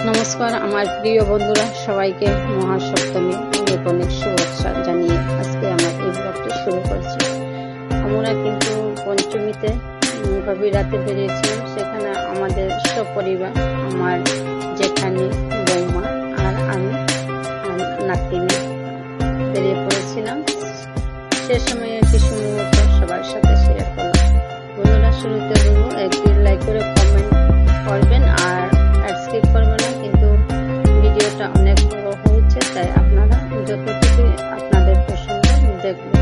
নমস্কার আমার প্রিয় বন্ধুরা, সবাইকে মহাসপ্তমী অনেক অনেক শুভেচ্ছা জানিয়ে আজকে আমার এই ব্লগটি শুরু করছি। আমরা কিন্তু পঞ্চমীতে গভীর রাতে বেরিয়েছিলাম। সেখানে আমাদের সপরিবার, আমার জেঠানি, বৌমা আর আমি নাতিনি বেরিয়ে পড়েছিলাম। সে সময়ে কিছু মুহূর্ত সবার সাথে শেয়ার করলাম। বন্ধুরা, শুরুতে বলবো একটি লাইক করে কমেন্ট করবেন আর স্কিপ করবেন না, কিন্তু ভিডিওটা অনেক বড় হয়েছে, তাই আপনারা যতটুকু আপনাদের পছন্দ দেখবেন,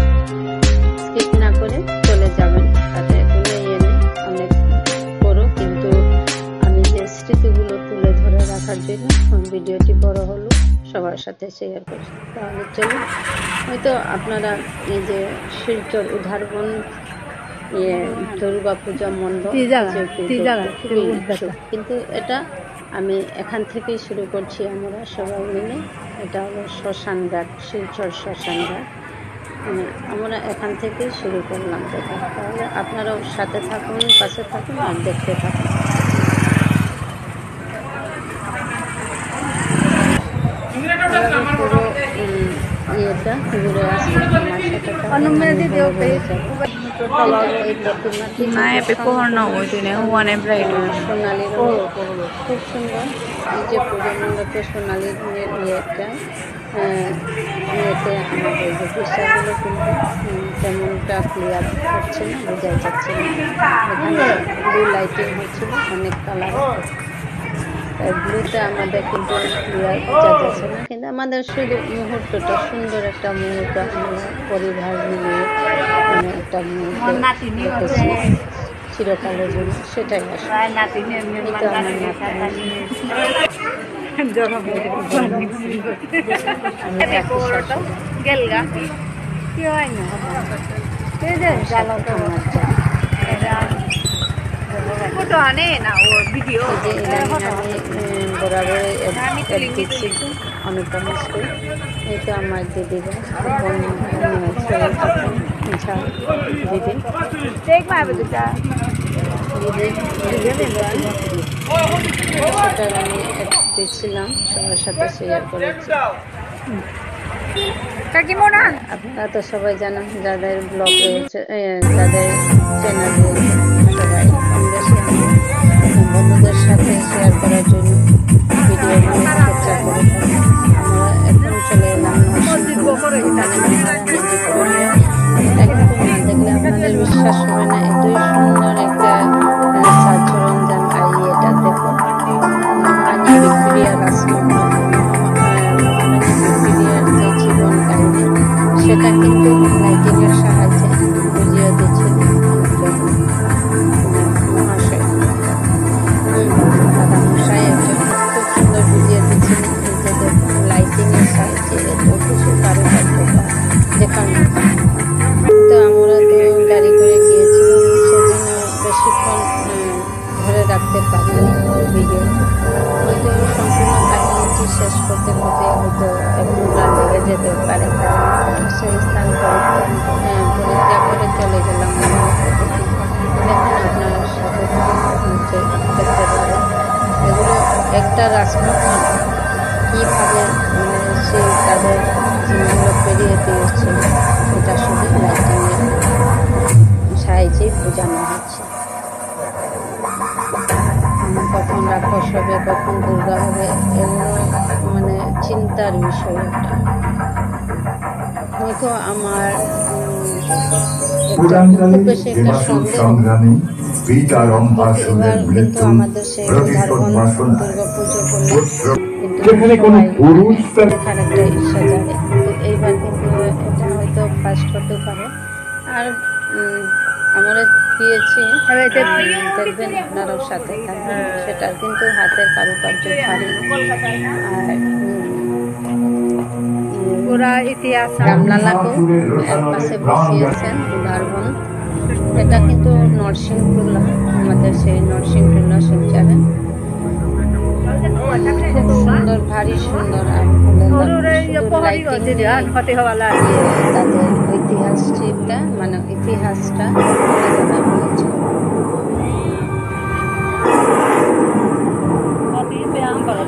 স্কিপ না করে চলে যাবেন। তাতে তুলে এনে অনেক বড়, কিন্তু আমি যে স্মৃতিগুলো তুলে ধরে রাখার জন্য ভিডিওটি বড় হলো সবার সাথে শেয়ার করছি। তাহলে চলুন, হয়তো আপনারা এই যে শিলচর উদাহরণ দুর্গা পূজা মণ্ডপ, কিন্তু এটা আমি এখান থেকেই শুরু করছি। আমরা সবাই মিলে, এটা হলো শ্মশান ঘাট, শিলচর শ্মশান ঘাট। আমরা এখান থেকেই শুরু করলাম দেখা। তাহলে আপনারাও সাথে থাকুন, পাশে থাকুন আর দেখতে থাকুন। পুরো ইয়েটা ঘুরে আসছে আমার সাথে। সোনালির খুব সুন্দর এই যে পুজো মণ্ডপে সোনালির ইয়েটা ইয়েতে আমাদের যে বিষয়গুলো কিন্তু তেমনটা ক্লিয়ার হচ্ছে না, বোঝা যাচ্ছে না। এখানে ব্লু লাইটিং হচ্ছিল, অনেক কালার। ব্লুটা আমাদের কিন্তু ক্লিয়ার বোঝা যাচ্ছে না, কিন্তু আমাদের শুধু মুহূর্তটা সুন্দর একটা মুহূর্ত আমরা পরিবার মিলিয়ে একটা মুহূর্ত দেখেছি চিরকালের জন্য, সেটাই আসলে। অনুপম স্কুল, এই তো আমার দিদিরা দিদি সেটা আমি দেখছিলাম, সবার সাথে শেয়ার করেছি। আপনারা তো সবাই জানেন, যাদের ব্লগ রয়েছে, যাদের চ্যানেল রয়েছে, সবাই কম বেশি বন্ধুদের সাথে শেয়ার করার জন্য ভিডিও বানাতে চেষ্টা করে থাকি। আমরা এখন চলে এলাম একদম না দেখলে আপনাদের বিশ্বাস হবে না, এতই সুন্দর একটা সাজ সরঞ্জাম। আর এটা দেখো, মহারানী ভিক্টোরিয়া রাজকন্যা, মহারানী ভিক্টোরিয়ার যে জীবন কাহিনী, সেটা কিন্তু লাইটিংয়ের সাহায্যে বুঝিয়ে দিচ্ছিল মহাশয়, দাদা মশাই একজন খুব সুন্দর বুঝিয়ে দিচ্ছিলেন। যে দেখুন লাইটিংয়ের সাহায্যে এত কিছু কারুকার্য দেখানো। তো আমরা তো গাড়ি করে গিয়েছিলাম, সেজন্য বেশিক্ষণ ধরে রাখতে পারলাম ভিডিও। হয়তো সম্পূর্ণ কাহিনীটি শেষ করতে করতে হয়তো 1 ঘন্টা লেগে যেতে পারে। সেই স্থান পরিত্যাগ করে চলে গেলাম। দেখুন আপনারা সাথে দেখতে পারেন, এগুলো একটা রাজকন্যা কীভাবে সে তাদের জীবনগুলো পেরিয়ে দিয়েছিল, এটা শুধু লাইটিংয়ের সাহায্যেই বোঝানো হচ্ছে। কখন রাক্ষস হবে, কখন দুর্গা হবে, এগুলো চিন্তার বিষয় একটা। হয়তো আমার খুব বেশি একটা সন্দেহ, এবার কিন্তু আমাদের সেই উদাহরণ দুর্গা পুজো করলে দেখার একটা ইচ্ছা জাগে। কিন্তু এইবার কিন্তু এটা হয়তো ফার্স্ট হতে পারে। আর আমরা গিয়েছি, দেখবেন আপনারাও সাথে থাকবেন। সেটার কিন্তু হাতের কারুকার্য ভারী। আর ইতিহাস রামলালাকেও এক পাশে বসিয়েছেন উদাহরণ। এটা কিন্তু নরসিংটুলা, আমাদের সেই নরসিংটুলা শিলচরে খুব সুন্দর, ভারী সুন্দর। আর তাদের ইতিহাসটা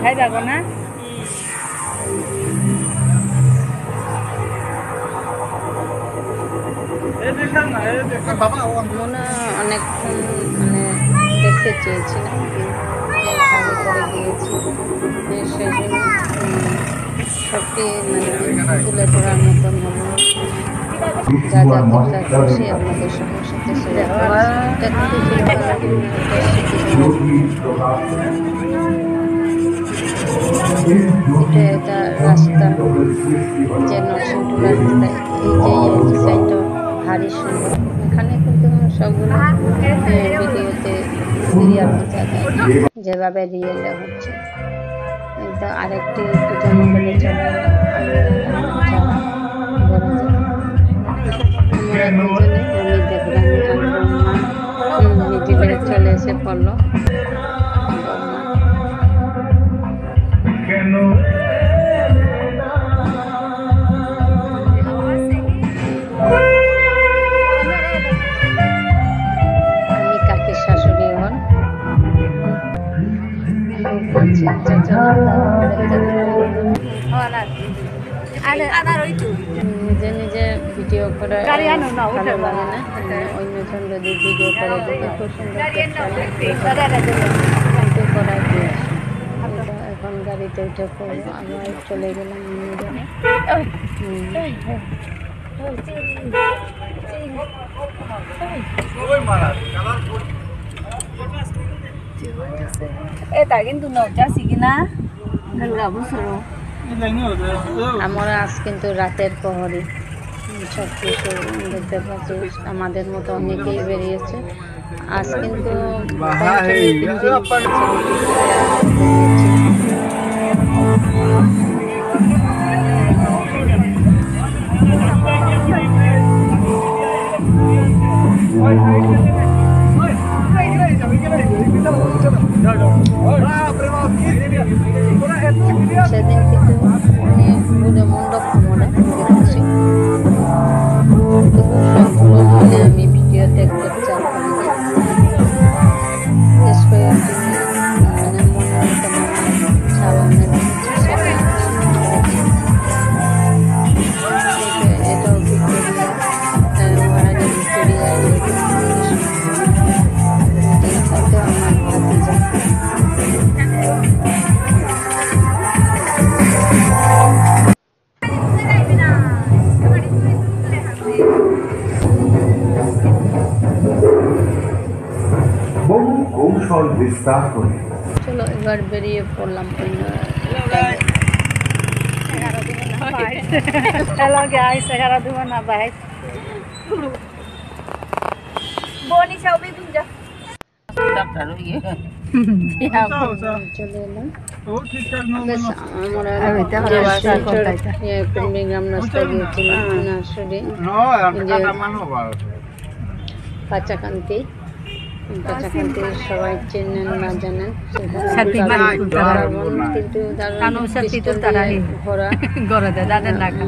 খাই যাবো না মনে অনেকক্ষণ মানে দেখতে চেয়েছিলাম ভালো করে দিয়েছি সেই জন্য সবটি মানে তুলে ধরার মতন হলো যা যা দরকার খুশি আপনাদের সবার সাথে শেয়ার এটা রাস্তা যে নরসিংটুলা রাস্তা এই যে ডিজাইনটা ভারী সুন্দর এখানে কিন্তু সবগুলো ভিডিওতে রিয়াল বোঝা যায় যেভাবে রিয়েলে হচ্ছে কিন্তু আরেকটি পূজা মণ্ডলে চলে আমরা দুজনে আমি দেখলাম মিডিলে চলে এসে পড়লো নিজে নিজে ভিডিও করে ভালো লাগে না অন্যজন যদি ভিডিও করে দিতে খুব সুন্দর করার এখন গাড়িতে উঠে পড়বো আবার চলে গেলাম এটা কিন্তু নৌকা কিনা আমরা আজ কিন্তু রাতের প্রহরী সব কিছু দেখতে পাচ্ছি আমাদের মতো অনেকেই বেরিয়েছে আজ কিন্তু সেদিন কিন্তু পুজো মণ্ডপ আমরা দেখেছি সবগুলো আমি ভিডিওতে ক্যাপচার করিনি বেশ কয়েকটি মানে মনোরম ছাড়ানো এটাও ভিক্টোরিয়া মহারানী ভিক্টোরিয়া আমার ভাতিজা চলো এবার বেরিয়ে পড়লাম Hello guys, saya Radu mana baik. Boni Saubi tunjuk. চলে এলাম বেশ আমরা কুড়িগ্রাম রাস্তা গিয়েছিলাম নার্সারি কাঁচাকান্তি সবাই চেনেন না জানেন কিন্তু ভরা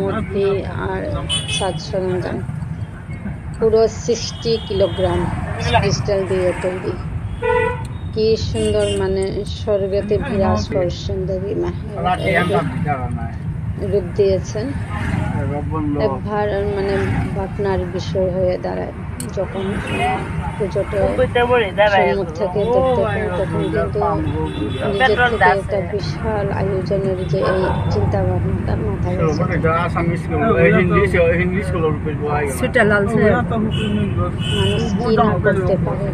মূর্তি আর সাজ সরঞ্জাম পুরো 60 কিলোগ্রাম ক্রিস্টাল দিয়ে তৈরি কি সুন্দর মানে স্বর্গতে বিরাজ করছেন দেবী মা রূপ দিয়েছেন একবার মানে ভাবনার বিষয় হয়ে দাঁড়ায় যখন পুজোটা সম্মুখ থেকে দেখতে পাই তখন কিন্তু নিজের থেকে একটা বিশাল আয়োজনের যে এই চিন্তা ভাবনাটা মাথায় মানুষ কি না করতে পারে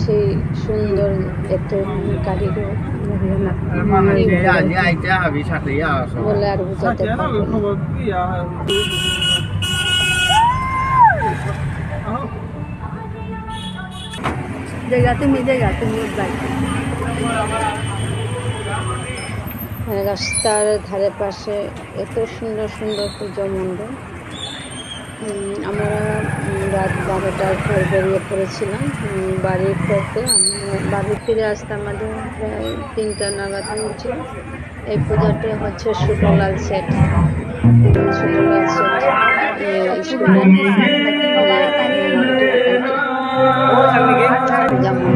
সেই সুন্দর এত কারিগর বলে আর বুঝাতে পারবো রাস্তার ধারে পাশে এত সুন্দর সুন্দর পুজো মণ্ডপ আমরা রাত 12টার পর বেরিয়ে পড়েছিলাম বাড়ি ফিরতে বাড়ি ফিরে আসতে আমাদের প্রায় 3টা নাগাদ হয়েছিল এই পূজাটা হচ্ছে সুটলাল সেট স্কুলে যেমন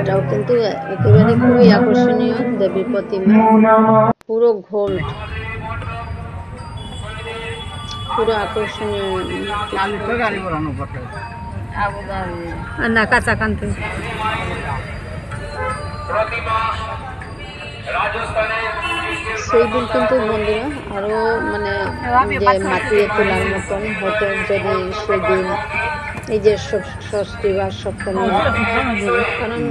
এটা এটাও কিন্তু একেবারে খুবই আকর্ষণীয় দেবী প্রতিমা, পুরো গোল্ড, পুরো আকর্ষণীয়। না কাঁচাকান্তি সেই দিন কিন্তু বন্ধুরা আরো মানে যে মাতিয়ে তোলার মতন হতো যদি সেদিন এই যে ষষ্ঠী বা সপ্তমী, কারণ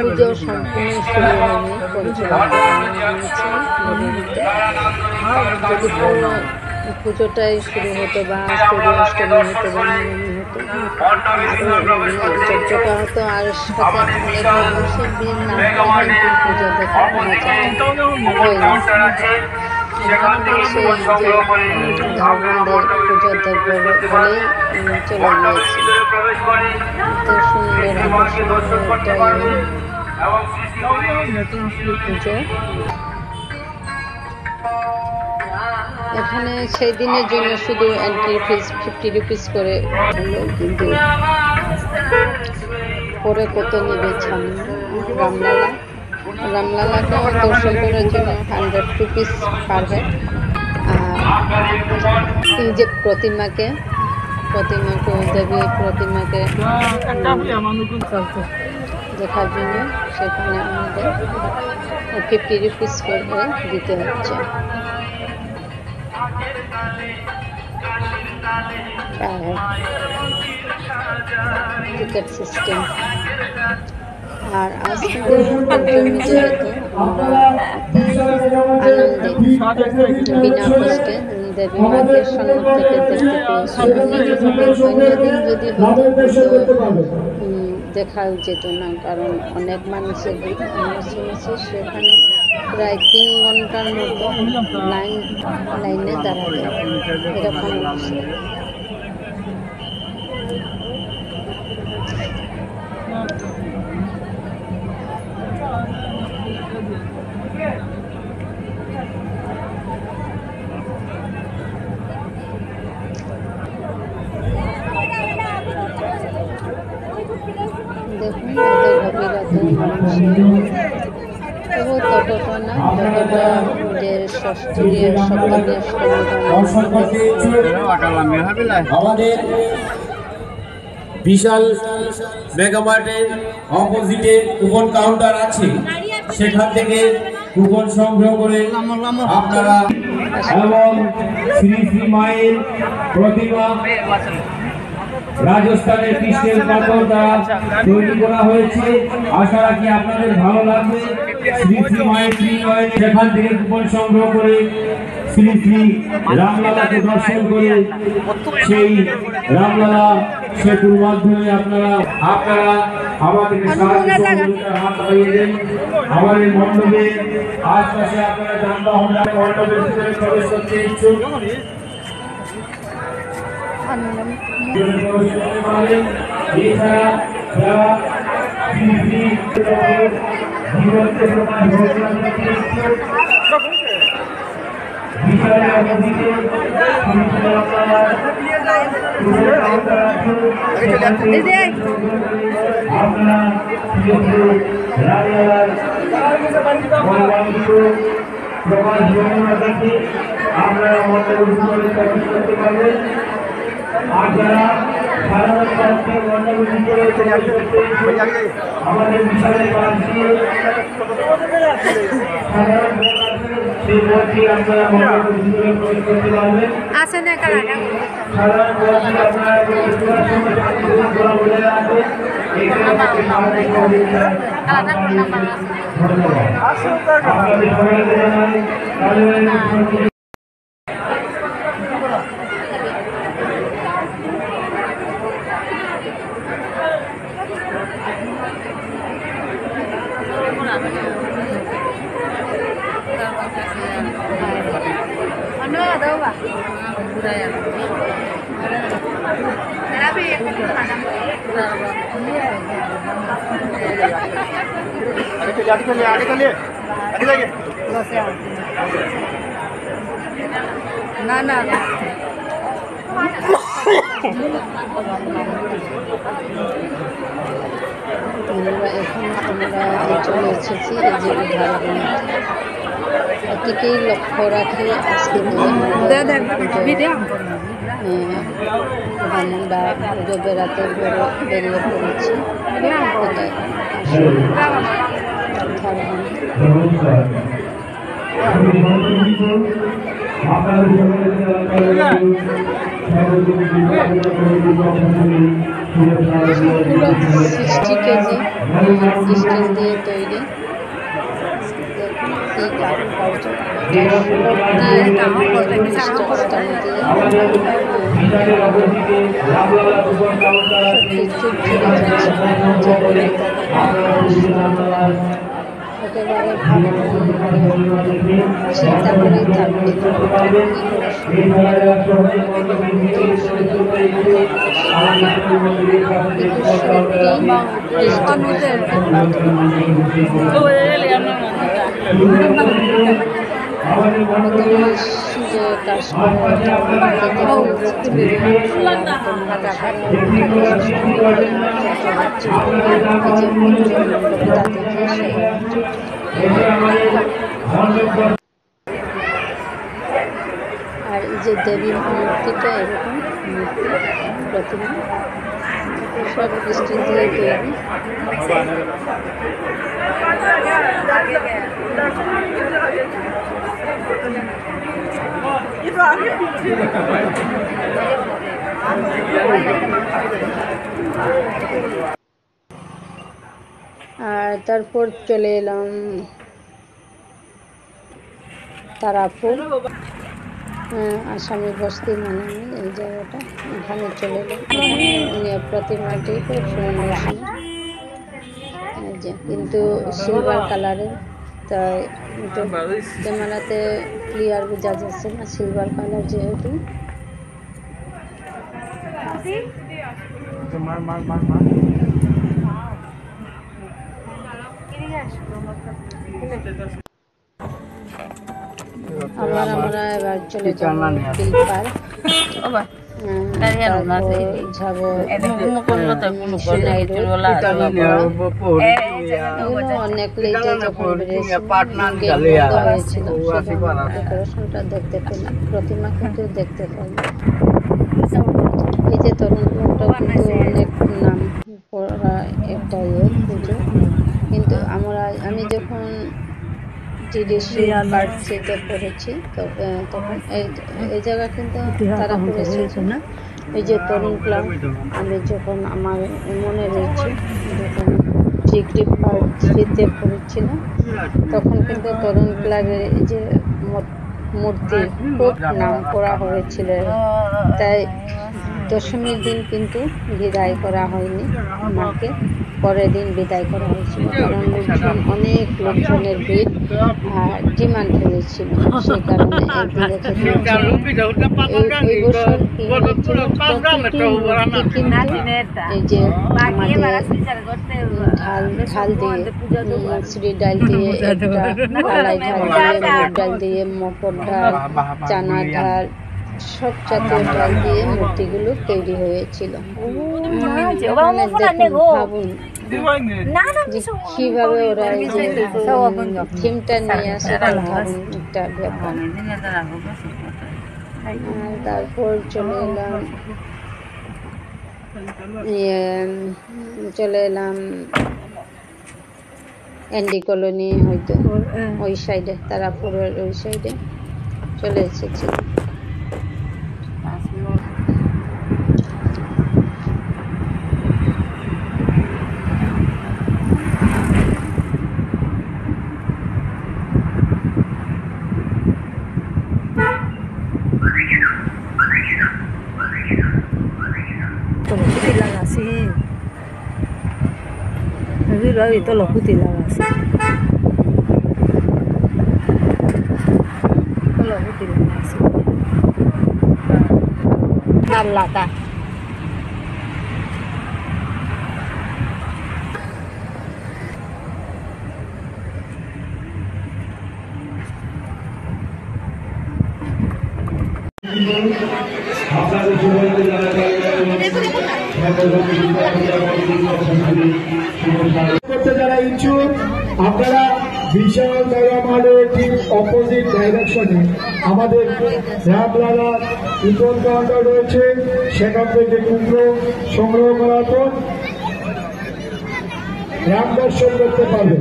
পুজো সম্পূর্ণ শুরু হয়নি যদি পুজোটাই শুরু হতো বা অষ্টমী হতো বা নবমী হতো যজ্ঞটা হতো, আর সাথে অনেক মানুষের ভিড় না হলে কিন্তু পুজো দেখার মজা হয়নি। সেই যে ধর্মদের পুজো দেখবো বলেই চলে গিয়েছি। এত সুন্দর পুজো। এখানে সেই দিনের জন্য শুধু এন্ট্রি ফিস 50 রুপিস করে হলো, কিন্তু পরে কত নেবে ছাড়ি। রামলালাকে দর্শন করার জন্য 100 রুপিস পার হেড। আর এই যে প্রতিমাকে দেবী প্রতিমাকে দেখার জন্য সেখানে আমাদের 50 রুপিস করে দিতে হচ্ছে। Ticket system. আর আজ কিন্তু পঞ্চমী যেহেতু আমরা আনন্দে বিনা কষ্টে দেবী মাকে সম্মুখ থেকে দেখতে পেয়েছি। অন্যদিন যদি হতো দেখা যেত না, কারণ অনেক মানুষের ভিড়। আমরা শুনেছি সেখানে প্রায় 3 ঘন্টার মতো লাইনে দাঁড়াতে এরকম অবস্থা। দেখুন এত গভীরতা তবু ততটা না যতটা যে ষষ্ঠী আমাদের বিশাল মেগামার্টের অপোজিটে কুপন কাউন্টার আছে, সেখান থেকে কুপন সংগ্রহ করে আপনারা এবং শ্রী শ্রী মায়ের প্রতিমা রাজস্থানের কৃষ্ণের পাথর দ্বারা তৈরি করা হয়েছে। আশা রাখি আপনাদের ভালো লাগবে। শ্রী শ্রী মায়ের শ্রীনয়ন সেখান থেকে কুপন সংগ্রহ করে শ্রী শ্রী রামলালাকে দর্শন করে সেই রামলালা সেতুর মাধ্যমে আপনারা আমাদের হাত বাড়িয়ে দেন। আমাদের মণ্ডপের আশপাশে আপনারা যানবাহন মণ্ডপের ভিতরে প্রবেশ করতে ইচ্ছুক এছাড়া যারা আপনারা করতে পারবেন। আর যারা আমাদের বিশালের আছে না কালাটা đâu ạ? Đây à? Đây bị না না এখন আমরা চলে এসেছি এই যে ধারবন, এটিকেই লক্ষ্য রাখি আজকে আমরা পুজো বেড়াতে বেরিয়ে পড়েছি। পুরো 60 কেজি স্টিল দিয়ে তৈরি, এই কারুকার্য একেবারে চিন্তা করেই থাকবে যে আর এই যে দেবীর মূর্তিটা এরকম মূর্তি প্রতিমা সব স্টিল দিয়ে তৈরি। আর তারপর চলে এলাম তারাপুর, আসামি বস্তি মানে এই জায়গাটা, এখানে চলে এলাম। প্রতিমাটি খুব সুন্দর, এই যে কিন্তু সিলভার কালারের, তাই ক্যামেরাতে ক্লিয়ার বোঝা যাচ্ছে না সিলভার কালার যেহেতু। আবার আমরা এবার চলে যাব বিল পার্ক, অনেক লেটে যখন হয়েছিল ডেকোরেশনটা দেখতে পেলাম, প্রতিমা কিন্তু দেখতে পেলাম। এই যে তরুণটা কিন্তু অনেক নাম করা একটা পুজো, কিন্তু আমি যখন ডিডিসি পার্কসিতে পড়েছি তখন এই জায়গা কিন্তু তারা পড়েছে না। এই যে তরুণ ক্লাব, আমি যখন আমার মনে রয়েছে যখন ডিগ্রি পার্কসিতে পড়েছিলাম তখন কিন্তু তরুণ ক্লাবের এই যে মূর্তি খুব নাম করা হয়েছিল, তাই দশমীর দিন কিন্তু বিদায় করা হয়নি মাকে, পরের দিন বিদায় করা হয়েছিল, কারণ লোকজন অনেক লোকজনের ভিড় আর ডিমান্ড হয়েছিল, সেই কারণে একদিন রেখে এই বছর এই যে আমাদের ঢাল দিয়ে মুসুরি ডাল দিয়ে, কালাই ঢাল দিয়ে, মুগ ডাল দিয়ে, মটর ডাল, চানা ডাল, সব জাতীয় ডাল দিয়ে মূর্তিগুলো তৈরি হয়েছিল। ভাবুন কিভাবে ওরা এই যে থিমটা নিয়ে আসে, ভাবুন একটা ব্যাপার। তারপর চলে এলাম এনডি কলোনি, হয়তো ওই সাইডে, তারাপুরের ওই সাইডে চলে এসেছি। Ito lo puti lagas. Ito lo puti lagas. Nalata. আপনাদের সবাইকে করতে যারা ইচ্ছুক আপনারা বিশাল জায়গা মাঠের ঠিক অপোজিট ডাইরেকশনে আমাদের রামলালা ইকন কাউন্টার রয়েছে, সেখান থেকে কুমড়ো সংগ্রহ করার পর রাম দর্শন করতে পারবে।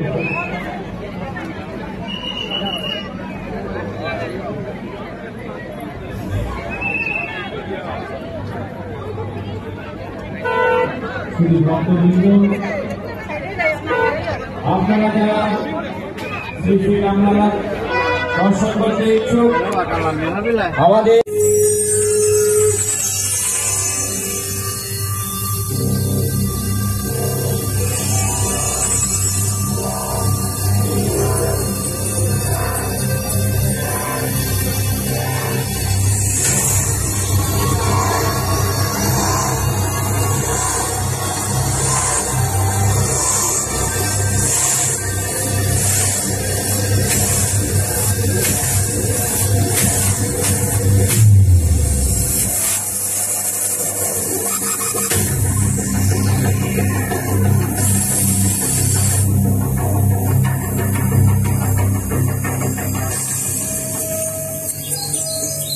আপনারা যারা শ্রী শ্রী রামলালা দর্শন করতে ইচ্ছুক আমাদের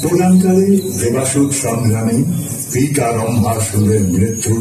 প্রণামকালে দেবাসুর সংগ্রামে পিতা রম্ভাসুরের মৃত্যু